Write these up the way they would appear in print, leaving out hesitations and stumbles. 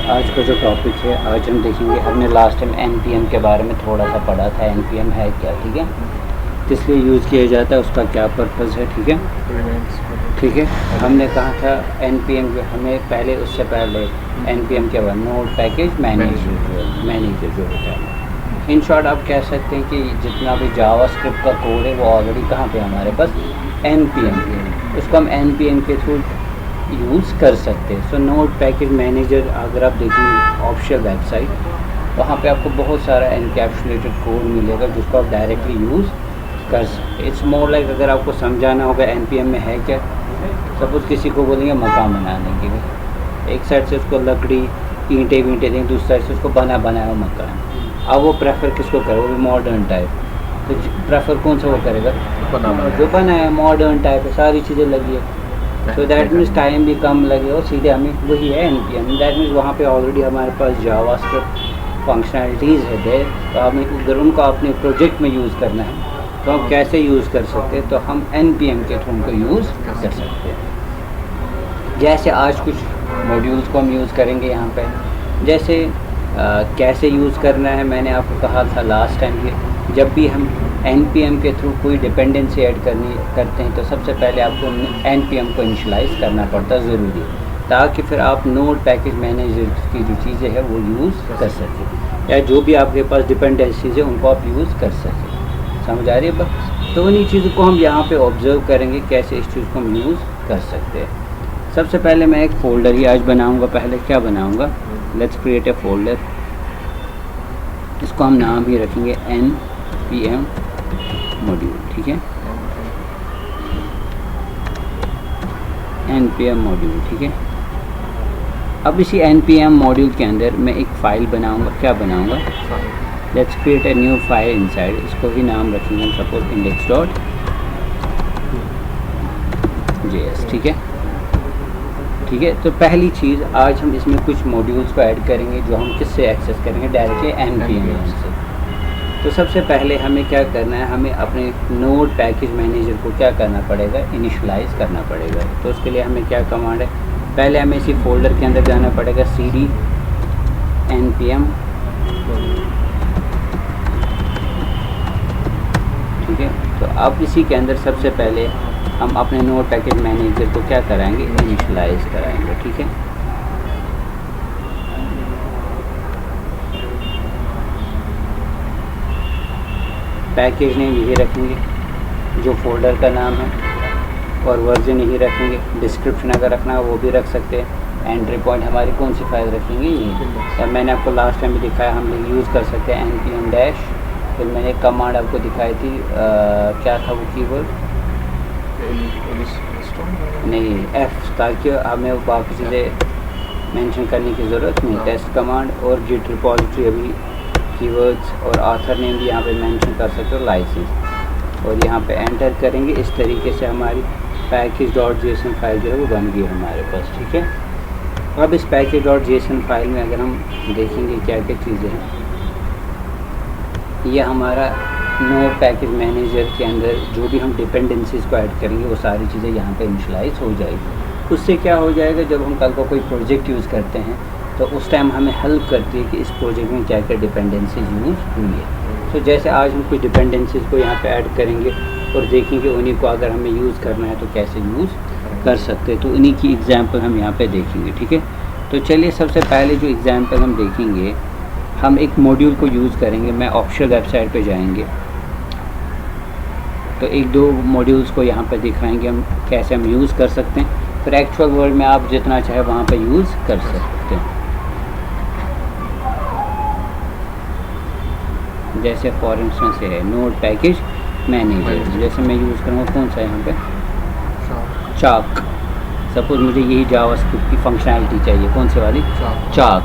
आज का जो टॉपिक है, आज हम देखेंगे, हमने लास्ट टाइम एनपीएम के बारे में थोड़ा सा पढ़ा था। एनपीएम है क्या, ठीक है, किस लिए यूज़ किया जाता है, उसका क्या पर्पज़ है, ठीक है। ठीक है, हमने कहा था एनपीएम हमें पहले, उससे पहले एनपीएम के बाद नोड पैकेज मैनेजर जो होता है। इन शॉर्ट आप कह सकते हैं कि जितना भी जावास्क्रिप्ट का कोड है वो ऑलरेडी कहाँ पे हमारे पास एनपीएम पे, उसको हम एनपीएम के थ्रू यूज़ कर सकते हैं। सो नोड पैकेज मैनेजर अगर आप देखेंगे ऑफिशियल वेबसाइट, वहाँ पे आपको बहुत सारा एनकैप्सुलेटेड कोड मिलेगा जिसको आप डायरेक्टली यूज़ कर सकते। इट्स मोर लाइक अगर आपको समझाना होगा एनपीएम में है क्या, सपोज किसी को बोलेंगे मकान बनाने के लिए, एक साइड से उसको लकड़ी ईंटें वींटें देंगे, दूसरी साइड से उसको बनाया हुआ मकान। अब वो प्रेफर किसको करे, वो भी मॉडर्न टाइप, तो प्रेफर कौन सा वो करेगा, जो बनाया मॉडर्न टाइप है, सारी चीज़ें लगी है। सो दैट मीन्स टाइम भी कम लगे और सीधे हमें वही है एनपीएम। दैट मीन्स वहाँ पे ऑलरेडी हमारे पास जावास्क्रिप्ट फंक्शनैलिटीज़ है दे, तो हमें अगर उनको अपने प्रोजेक्ट में यूज़ करना है तो हम कैसे यूज़ कर सकते हैं, तो हम एनपीएम के थ्रू उनको यूज़ कर सकते हैं। जैसे आज कुछ मॉड्यूल्स को हम यूज़ करेंगे यहाँ पे, जैसे कैसे यूज़ करना है। मैंने आपको कहा था लास्ट टाइम कि जब भी हम एनपीएम के थ्रू कोई डिपेंडेंसी ऐड करते हैं तो सबसे पहले आपको एनपीएम को इनिशियलाइज़ करना पड़ता है, ज़रूरी, ताकि फिर आप नोड पैकेज मैनेजर की जो चीज़ें हैं वो यूज़ कर सकें, या जो भी आपके पास डिपेंडेंसीज है उनको आप यूज़ कर सकें। समझ आ रही है बस। तो उन्हीं चीज़ों को हम यहाँ पे ऑब्जर्व करेंगे कैसे इस चीज़ को हम यूज़ कर सकते हैं। सबसे पहले मैं एक फ़ोल्डर ही आज बनाऊँगा। पहले क्या बनाऊँगा, लेट्स क्रिएट ए फोल्डर, इसको हम नाम ही रखेंगे npm मॉड्यूल, ठीक है, npm मॉड्यूल, ठीक है। अब इसी npm मॉड्यूल के अंदर मैं एक फ़ाइल बनाऊंगा। क्या बनाऊंगा, let's create a new file inside, इसको भी नाम रखेंगे हम सपोज index.js, ठीक है। ठीक है, तो पहली चीज़ आज हम इसमें कुछ मॉड्यूल्स को ऐड करेंगे जो हम किससे एक्सेस करेंगे, डायरेक्टली npm से। तो सबसे पहले हमें क्या करना है, हमें अपने नोड पैकेज मैनेजर को क्या करना पड़ेगा, इनिशियलाइज़ करना पड़ेगा। तो उसके लिए हमें क्या कमांड है, पहले हमें इसी फोल्डर के अंदर जाना पड़ेगा, cd npm, ठीक है। तो अब इसी के अंदर सबसे पहले हम अपने नोड पैकेज मैनेजर को क्या कराएंगे, इनिशियलाइज़ कराएंगे, ठीक है। पैकेज नेम यही रखेंगे जो फोल्डर का नाम है, और वर्जन यही रखेंगे। डिस्क्रिप्शन अगर रखना है वो भी रख सकते हैं। एंट्री पॉइंट हमारी कौन सी फाइल रखेंगे, ये मैंने आपको लास्ट टाइम भी दिखाया, हम लोग यूज़ कर सकते हैं npm डैश, फिर मैंने एक कमांड आपको दिखाई थी, क्या था वो कीवर्ड, नहीं f, ताकि हमें बाकी चीज़ें मेंशन करने की ज़रूरत नहीं। टेस्ट कमांड और गिट रिपॉजिटरी, अभी कीवर्ड्स और ऑथर नेम भी यहाँ पे मेंशन कर सकते हो, लाइसेंस, और यहाँ पे एंटर करेंगे। इस तरीके से हमारी package.json फाइल जो है वो बन गई हमारे पास, ठीक है। अब इस package.json फाइल में अगर हम देखेंगे क्या क्या चीज़ें हैं, यह हमारा नोड पैकेज मैनेजर के अंदर जो भी हम डिपेंडेंसीज़ को ऐड करेंगे वो सारी चीज़ें यहाँ पे इनिशियलाइज़ हो जाएगी। उससे क्या हो जाएगा, जब हम कल को कोई प्रोजेक्ट यूज़ करते हैं तो उस टाइम हमें हेल्प करती है कि इस प्रोजेक्ट में क्या क्या डिपेंडेंसीज यूज़ हुई है। तो जैसे आज हम कुछ डिपेंडेंसीज को यहाँ पे ऐड करेंगे और देखेंगे उन्हीं को अगर हमें यूज़ करना है तो कैसे यूज़ कर सकते हैं, तो उन्हीं की एग्जांपल हम यहाँ पे देखेंगे, ठीक है। तो चलिए सबसे पहले जो एग्जांपल हम देखेंगे, हम एक मॉड्यूल को यूज़ करेंगे। मैं ऑफिशियल वेबसाइट पे जाएंगे तो एक दो मॉड्यूल्स को यहाँ पे दिखाएंगे हम कैसे हम यूज़ कर सकते हैं, फिर एक्चुअल वर्ल्ड में आप जितना चाहे वहाँ पे यूज़ कर सकते हैं। जैसे फॉर इंस्टेंस है नोड पैकेज मैनेजर, जैसे मैं यूज़ करूँगा कौन सा यहाँ पे, चाक। सपोज मुझे यही जावास्क्रिप्ट की फंक्शनैलिटी चाहिए, कौन सी वाली, चाक।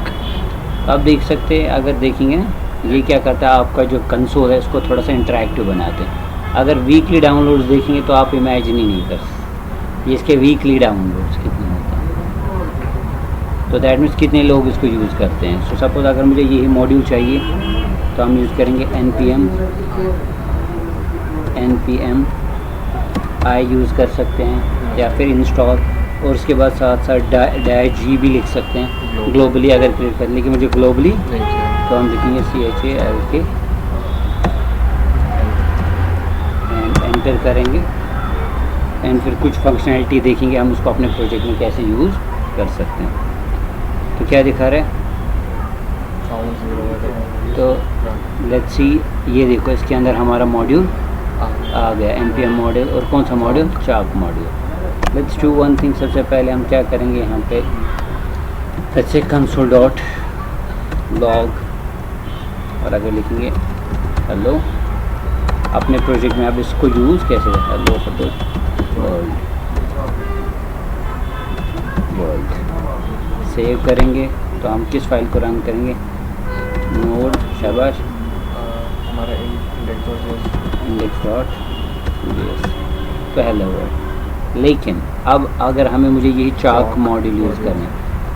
आप देख सकते हैं, अगर देखेंगे ये क्या करता है, आपका जो कंसोल है उसको थोड़ा सा इंटरेक्टिव बनाते हैं। अगर वीकली डाउनलोड्स देखेंगे तो आप इमेजिन ही नहीं कर सकते ये इसके वीकली डाउनलोड्स कितने होते हैं, तो दैट मीन्स कितने लोग इसको यूज़ करते हैं। सो सपोज अगर मुझे यही मॉड्यूल चाहिए तो हम यूज़ करेंगे npm आई यूज़ कर सकते हैं, या फिर इंस्टॉल और उसके बाद साथ साथ -G भी लिख सकते हैं ग्लोबली अगर क्लिक कर, लेकिन मुझे ग्लोबली तो हम लिखेंगे CHALK एंड एंटर करेंगे एंड फिर कुछ फंक्शनैलिटी देखेंगे हम उसको अपने प्रोजेक्ट में कैसे यूज़ कर सकते हैं। तो क्या दिखा रहा है, तो लेट्स सी, ये देखो इसके अंदर हमारा मॉड्यूल आ गया NPM मॉड्यूल, और कौन सा module, chalk module. Let's do one thing, सबसे पहले हम क्या करेंगे यहाँ पे लेट्स से console.log और अगर लिखेंगे हेलो अपने प्रोजेक्ट में, आप इसको यूज़ कैसे, हेलो सपोज वर्ल्ड सेव करेंगे तो हम किस फाइल को रन करेंगे, नोड, शाबाश, हमारा index.js, तो हेलो वर्ल्ड। लेकिन अब अगर हमें मुझे यही चाक मॉड्यूल यूज़ करना है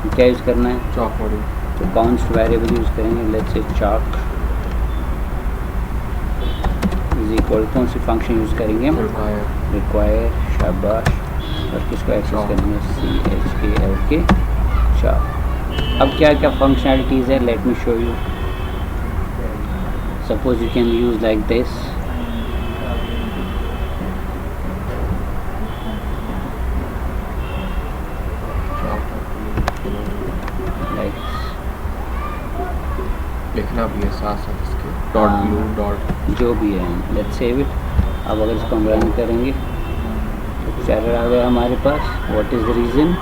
तो क्या यूज़ करना है, चाक मॉड्यूल, तो कांस्ट वेरिएबल यूज़ करेंगे। Let's say chalk is equal, कौन सी फंक्शन यूज़ करेंगे, रिक्वायर, शाबाश, और किसको एक्सेस करेंगे, CHALK चाक। अब क्या क्या फंक्शनैलिटीज़ है, let me show you. Suppose you can use like this, लिखना भी है साथ साथ इसके डॉट ब्लू डॉट जो भी है। Let's save it. अब अगर इसको हम रन करेंगे तो कुछ एरर आ गया हमारे पास, what is the reason,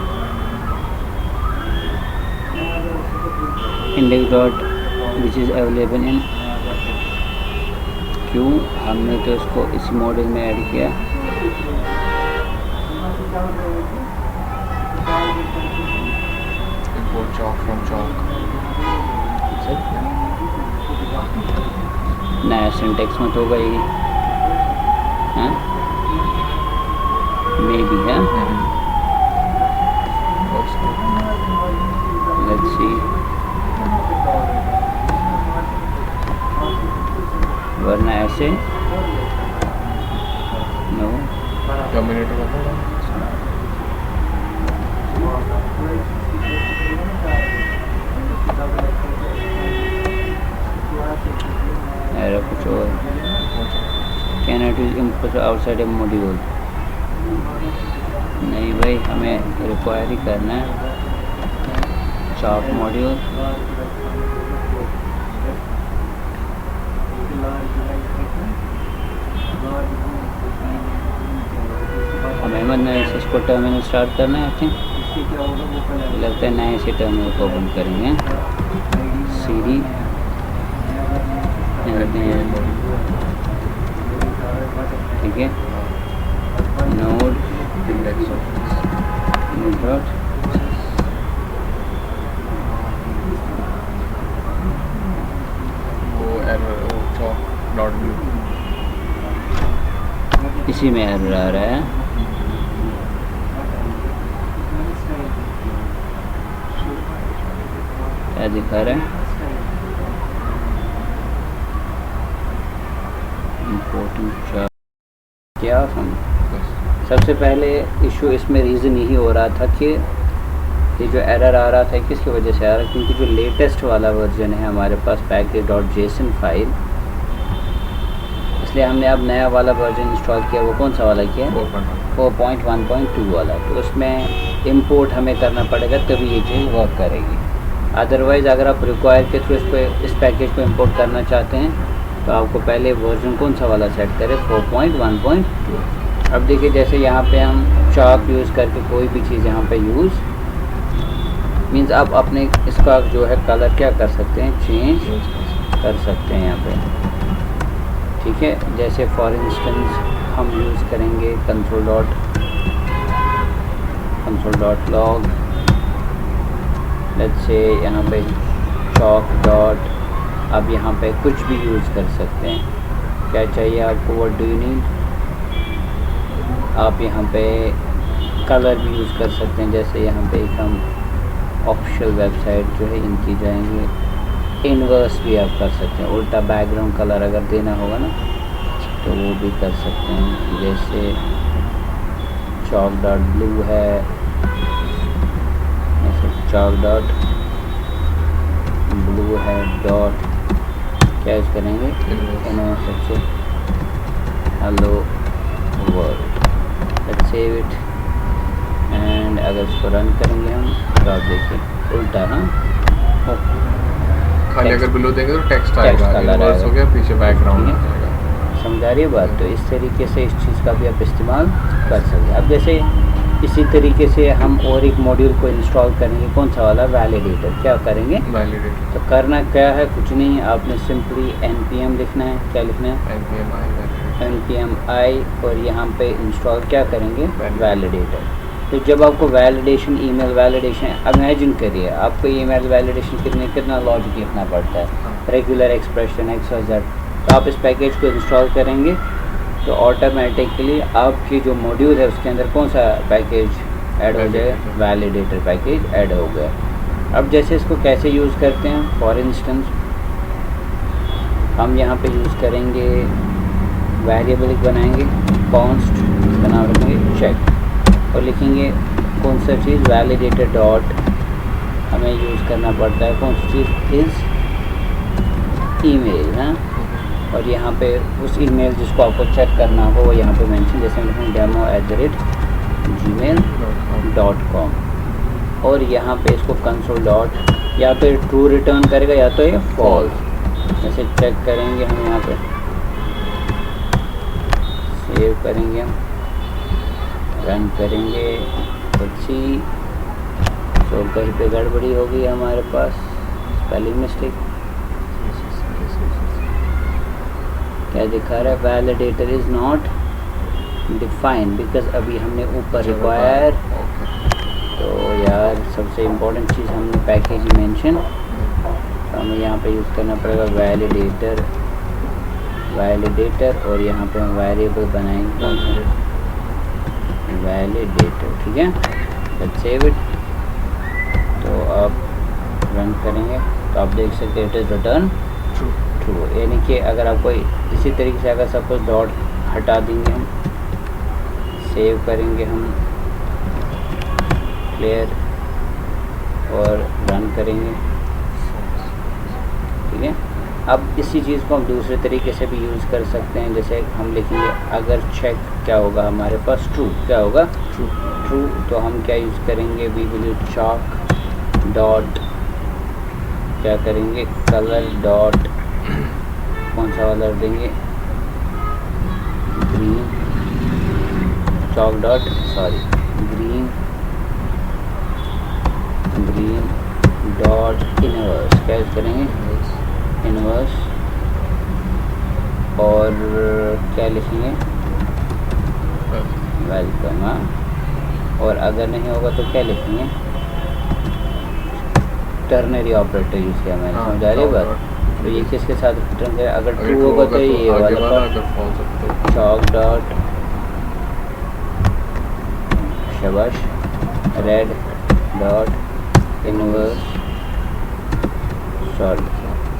index dot which is available in, क्यों, हमने तो इसको इसी मॉड्यूल में ऐड किया। import chalk from chalk, नया सिंटेक्स मत होगा ये, हाँ मे बी है, लेट्स सी, वरना ऐसे नो एरर कुछ और, can not use input outside A module, नहीं भाई हमें रिक्वायर ही करना है चाक मॉड्यूल। हमें मतलब इसको टर्मिनल स्टार्ट करना है, आई थिंक लगता है नए से टर्मिनल को ओपन करेंगे, सीडी ठीक है, नोड डॉट वो एरर वो chalk डॉट ब्लू, इसी में एरर आ रहा है। क्या दिखा रहा है, इम्पोर्टेंट क्या हम सबसे पहले इशू इसमें रीज़न यही हो रहा था कि ये जो एरर आ रहा था किसकी वजह से आ रहा है, क्योंकि जो लेटेस्ट वाला वर्जन है हमारे पास package.json फाइल, इसलिए हमने अब नया वाला वर्जन इंस्टॉल किया। वो कौन सा वाला किया, 4.1.2 वाला, तो उसमें इंपोर्ट हमें करना पड़ेगा तभी ये चीज़ वर्क करेगी। अदरवाइज़ अगर आप रिक्वायर के थ्रू इस पैकेज को इंपोर्ट करना चाहते हैं तो आपको पहले वर्जन कौन सा वाला सेट करें, 4.1.2। अब देखिए जैसे यहाँ पे हम चाक यूज़ करके कोई भी चीज़ यहाँ पे यूज़ मीन्स आप अपने इसका जो है कलर क्या कर सकते हैं, चेंज कर सकते हैं यहाँ पे, ठीक है। जैसे फॉर इंस्टेंस हम यूज़ करेंगे console.log, लेट्स से यहाँ पे चाक डॉट, अब यहाँ पे कुछ भी यूज़ कर सकते हैं। क्या चाहिए आपको, व्हाट डू यू नीड, आप यहाँ पे कलर भी यूज़ कर सकते हैं। जैसे यहाँ पे एक हम ऑफिशियल वेबसाइट जो है इनकी जाएंगे, इन्वर्स भी आप कर सकते हैं, उल्टा बैकग्राउंड कलर अगर देना होगा ना तो वो भी कर सकते हैं। जैसे चाक डॉट ब्लू है, chalk dot blue head dot क्या यूज़ करेंगे, इनवर्स से hello world. Let's save it and अगर इसको रन करेंगे हम तो आप देखिए उल्टा ना खाली अगर ब्लू देंगे तो टेक्स्ट आएगा, कलर इनवर्स हो गया, पीछे बैकग्राउंड आ जाएगा। समझा रही है बात। तो इस तरीके से इस चीज़ का भी आप इस्तेमाल कर सकते हैं। अब जैसे इसी तरीके से हम और एक मॉड्यूल को इंस्टॉल करेंगे, कौन सा वाला, वैलिडेटर। क्या करेंगे, वैलिडेटर। तो करना क्या है, कुछ नहीं, आपने सिंपली npm लिखना है। क्या लिखना है, npm i, और यहाँ पे इंस्टॉल क्या करेंगे, वैलिडेटर। तो जब आपको वैलिडेशन, ईमेल वैलिडेशन, इमेजिन करिए आपको ईमेल वैलिडेशन करने कितना लॉजिक लिखना पड़ता है, रेगुलर एक्सप्रेशन XYZ। तो आप इस पैकेज को इंस्टॉल करेंगे तो ऑटोमेटिकली आपकी जो मॉड्यूल है उसके अंदर कौन सा पैकेज ऐड हो जाए, वैलिडेटर पैकेज ऐड हो गया। अब जैसे इसको कैसे यूज़ करते हैं, फॉर इंस्टेंस हम यहाँ पे यूज़ करेंगे, वेरिएबल एक बनाएंगे कॉन्स्ट, इसका नाम रखेंगे चेक, और लिखेंगे कौन सा चीज़, वैलिडेटर डॉट, हमें यूज़ करना पड़ता है कौन सी चीज़, इज़ ईमेल ना, और यहाँ पे उस ईमेल जिसको आपको चेक करना हो वो यहाँ पे मेंशन, जैसे हम लिखेंगे demo@gmail.com, और यहाँ पे इसको कंसोल डॉट, या तो ट्रू रिटर्न करेगा या तो ये फॉल्स। जैसे चेक करेंगे हम, यहाँ पे सेव करेंगे, रन करेंगे, अच्छी तो कहीं पे गड़बड़ी हो गई हमारे पास, स्पेलिंग मिस्टेक, क्या दिखा रहा है, validator is not defined, because अभी हमने ऊपर रिक्वायर, तो यार सबसे इम्पोर्टेंट चीज़ हमने पैकेज ही मेंशन, तो हमें यहाँ पे यूज़ करना पड़ेगा वैलिडेटर, और यहाँ पे हम वेरिएबल बनाएंगे वैलिडेटर, ठीक है। Let's save it. तो आप रन करेंगे तो आप देख सकते हैं इट इज़ रिटर्न ट्रू, यानी कि अगर आपको इसी तरीके से अगर सपोज डॉट हटा देंगे हम, सेव करेंगे हम, क्लियर, और रन करेंगे, ठीक है। अब इसी चीज़ को हम दूसरे तरीके से भी यूज़ कर सकते हैं, जैसे हम लिखेंगे अगर चेक क्या होगा हमारे पास, ट्रू, क्या होगा, ट्रू, तो हम क्या यूज़ करेंगे, we will use chalk dot, क्या करेंगे, कलर डॉट, कौन सा वाला देंगे, green, chalk dot, sorry green dot inverse, क्या यूज़ करेंगे, इनवर्स, और क्या लिखेंगे, वेलकम, और अगर नहीं होगा तो क्या लिखेंगे, टर्नरी ऑपरेटर यूज़ किया मैंने, समझा रही बात। तो ये किसके साथ रिटर्न करें, अगर ट्रू होगा तो ये वाला पर chalk डॉट, शाबाश, red dot inverse, sorry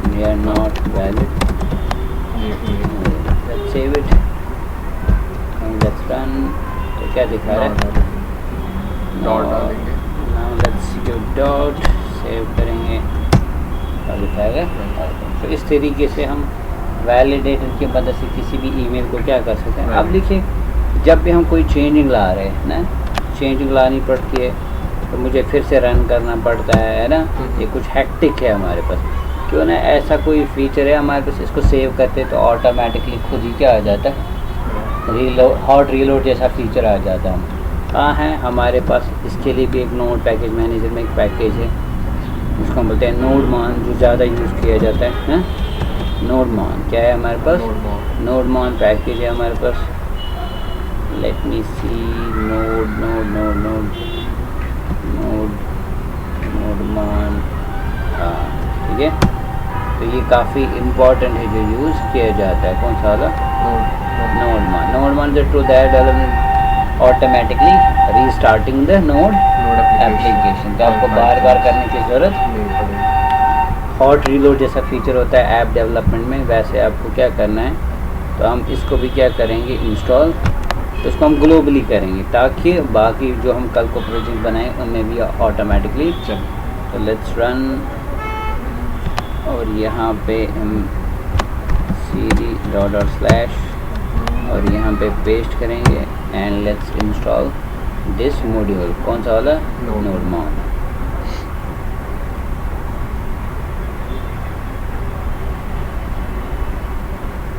they are not valid, let's save it and let's run। तो क्या दिखा रहा है, डॉट डालेंगे, now let's give dot, save करेंगे, और दिखाएगा। तो इस तरीके से हम वैलिडेटर की मदद से किसी भी ईमेल को क्या कर सकते हैं। अब देखिए जब भी हम कोई चेंजिंग ला रहे हैं ना, चेंजिंग लानी पड़ती है तो मुझे फिर से रन करना पड़ता है ना, ये कुछ हैक्टिक है हमारे पास, क्यों ना ऐसा कोई फीचर है हमारे पास, इसको सेव करते तो ऑटोमेटिकली खुद ही क्या आ जाता है, हॉट रीलोड जैसा फीचर आ जाता है। कहाँ है हमारे पास, इसके लिए भी एक नोड पैकेज मैनेजर में एक पैकेज है, उसको हम बोलते हैं नोडमॉन, जो ज़्यादा यूज़ किया जाता है नोडमॉन। क्या है हमारे पास, नोडमॉन पैकेज है हमारे पास, लेट मी सी, नोडमॉन, हाँ ठीक है। तो ये काफ़ी इम्पॉर्टेंट है जो यूज़ किया जाता है, कौन सा वाला, nodemon the to that development automatically restarting the node application, तो आपको बार बार करने की ज़रूरत नहीं पड़ेगी। हॉट रीलोड जैसा फीचर होता है ऐप डेवलपमेंट में, वैसे आपको क्या करना है, तो हम इसको भी क्या करेंगे इंस्टॉल, तो इसको हम ग्लोबली करेंगे ताकि बाकी जो हम कल को प्रोजेक्ट बनाएं उनमें भी ऑटोमेटिकली तो लेट्स रन, और यहाँ पे हम cd // और यहाँ पे पेस्ट करेंगे and let's install this module. कौन सा वाला? नोडमॉन।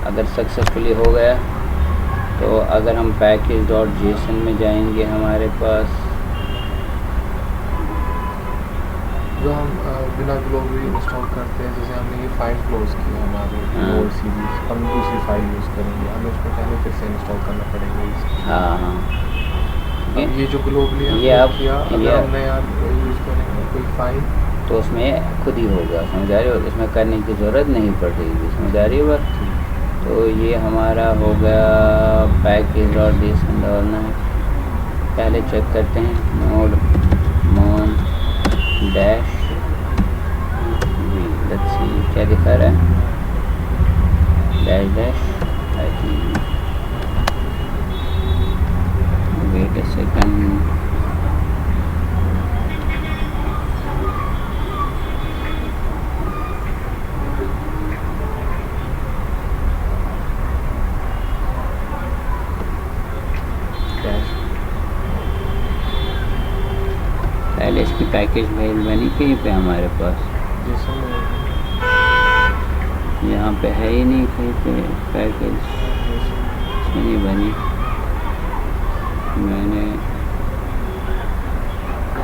अगर सक्सेसफुली हो गया तो अगर हम package.json में जाएंगे, हमारे पास जो हम बिना ग्लोबली इंस्टॉल करते हैं, जैसे हमने ये फाइल क्लोज की हमारे नोड सीरीज, हम दूसरी फाइल यूज़ करेंगे, हमें उसको पहले फिर से इंस्टॉल करना पड़ेगा। हाँ अब ये जो ग्लोबली ये आप किया, अगर हम नया यूज़ करेंगे कोई फाइल तो उसमें खुद ही होगा, समझ आ रही हो? उसमें करने की ज़रूरत नहीं पड़ेगी, समझ आ रही है बात? तो ये हमारा हो गया package.json डालना है। पहले चेक करते हैं nodemon -v, लेट्स सी क्या दिखा रहा है, -- I think, wait a second, पहले इसकी पैकेज फाइल बनी कहीं पे हमारे पास, यहाँ पे है ही नहीं कहीं पे पैकेज, इसमें नहीं बनी। मैंने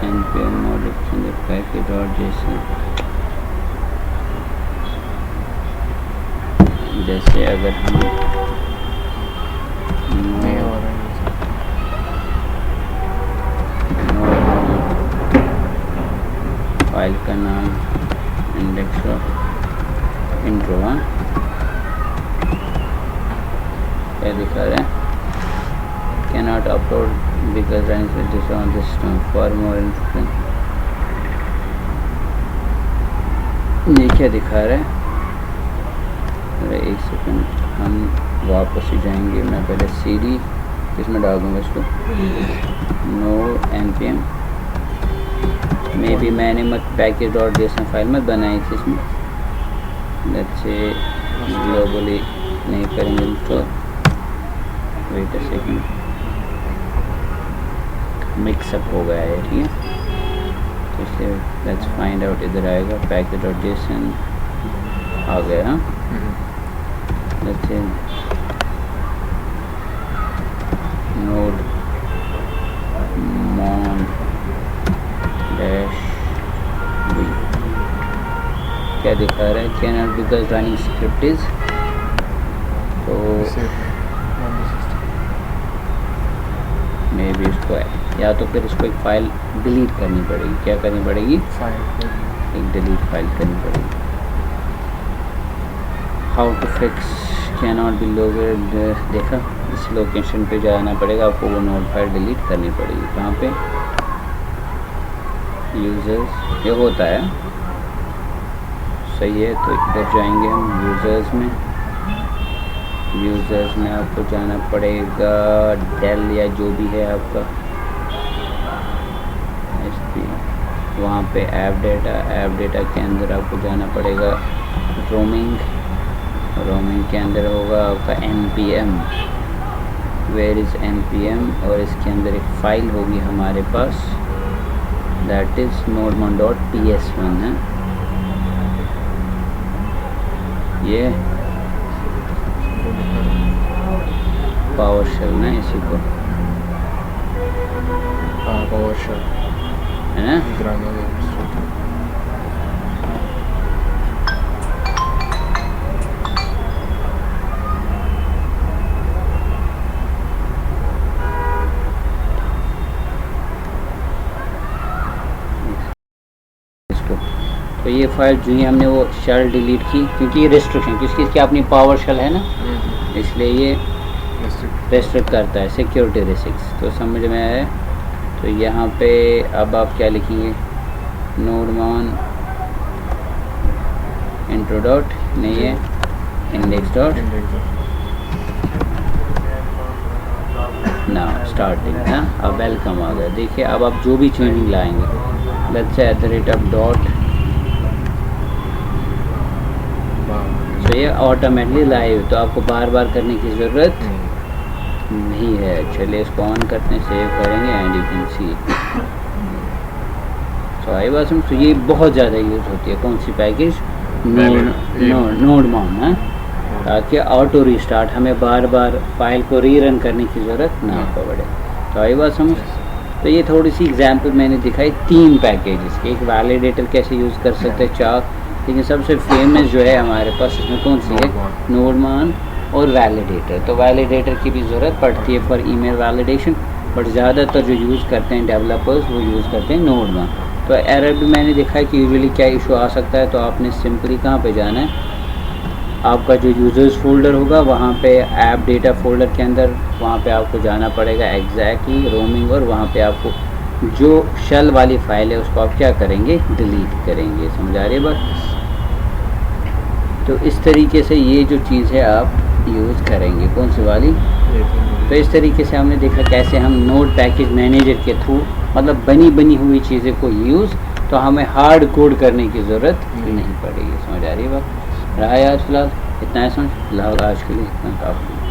npm modification package.json, जैसे अगर हम नहीं हो रहा है, फाइल का नाम इंडेक्स इंट्रो, क्या दिखा रहा है, can not upload because this on this system, for more information. ये क्या दिखा रहा है? अरे एक सेकंड, हम वापस ही जाएंगे। मैं पहले cd किसमें डाल दूँगा इसको, node npm, मे भी मैंने मत package.json फाइल में बनाई थी इसमें, लेट्स से ग्लोबली नहीं करेंगे install, wait a second, mix up हो गया है, ठीक है? तो इसलिए लेट्स फाइंड आउट, इधर आएगा package.json आ गया, हाँ, लेट्स से nodemon -v, क्या दिखा रहा है, can not because running script is, तो मे बी इसको या तो फिर इसको एक फ़ाइल डिलीट करनी पड़ेगी। क्या करनी पड़ेगी? एक डिलीट फाइल करनी पड़ेगी। How to fix can not be located, देखा, इस लोकेशन पे जाना पड़ेगा आपको, वो नोड फाइल डिलीट करनी पड़ेगी। कहाँ पे? यूज़र्स, ये होता है, सही है। तो इधर जाएंगे हम यूज़र्स में, यूज़र्स में आपको जाना पड़ेगा डेल या जो भी है आपका वहाँ पे ऐप डेटा के अंदर आपको जाना पड़ेगा रोमिंग के अंदर होगा आपका npm, वेयर इज़ npm, और इसके अंदर एक फ़ाइल होगी हमारे पास, दैट इज़ nodemon.ps1 है ये, पावरशेल ना इसी को, पावरशेल है ना। इसको तो ये फाइल जो ही हमने वो शेल डिलीट की, क्योंकि ये रेस्ट्रिक्शन, क्योंकि इसकी अपनी पावर शेल है ना, इसलिए ये रेस्ट्रिक्ट करता है, सिक्योरिटी रिस्क। तो समझ में आया। तो यहाँ पे अब आप क्या लिखेंगे, nodemon intro डॉट नहीं है, इंडेक्स डॉट नाउ स्टार्टिंग है। अब वेलकम आ गया। देखिए अब आप जो भी चेंजिंग लाएंगे लेट्स से @dot, तो ये ऑटोमेटिकली लाइव, तो आपको बार बार करने की ज़रूरत नहीं है। चलिए इसको ऑन करते हैं, सेव करेंगे एंड यू कैन सी। तो आई बात समझ। तो ये बहुत ज़्यादा यूज़ होती है कौन सी पैकेज, नोड मॉन है, ताकि ऑटो रिस्टार्ट हमें बार बार फाइल को रीरन करने की ज़रूरत ना पड़े। तो आई बात समझ। तो ये थोड़ी सी एग्जांपल मैंने दिखाई 3 पैकेजेस की। एक वैलिडेटर कैसे यूज़ कर सकते हैं, चाक, लेकिन सबसे फेमस जो है हमारे पास इसमें कौन सी है, नोडमॉन और वैलिडेटर। तो वैलिडेटर की भी ज़रूरत पड़ती है फॉर ईमेल वैलिडेशन, बट ज़्यादातर जो यूज़ करते हैं डेवलपर्स वो यूज़ करते हैं नोडमॉन। तो एरर भी मैंने देखा है कि यूजुअली क्या इशू आ सकता है। तो आपने सिंपली कहाँ पे जाना है, आपका जो यूज़र्स फोल्डर होगा वहाँ पे ऐप डेटा फोल्डर के अंदर, वहाँ पे आपको जाना पड़ेगा एग्जैक्टली रोमिंग, और वहाँ पे आपको जो शेल वाली फाइल है उसको आप क्या करेंगे, डिलीट करेंगे। समझ आ रही है बात। तो इस तरीके से ये जो चीज़ है आप यूज़ करेंगे, कौन सी वाली। तो इस तरीके से हमने देखा कैसे हम नोड पैकेज मैनेजर के थ्रू, मतलब बनी हुई चीज़ें को यूज़, तो हमें हार्ड कोड करने की ज़रूरत नहीं पड़ेगी। समझ आ रही है बात। रहा है आज फिलहाल इतना है, समझ फिलहाल आज के लिए इतना काफ़ी।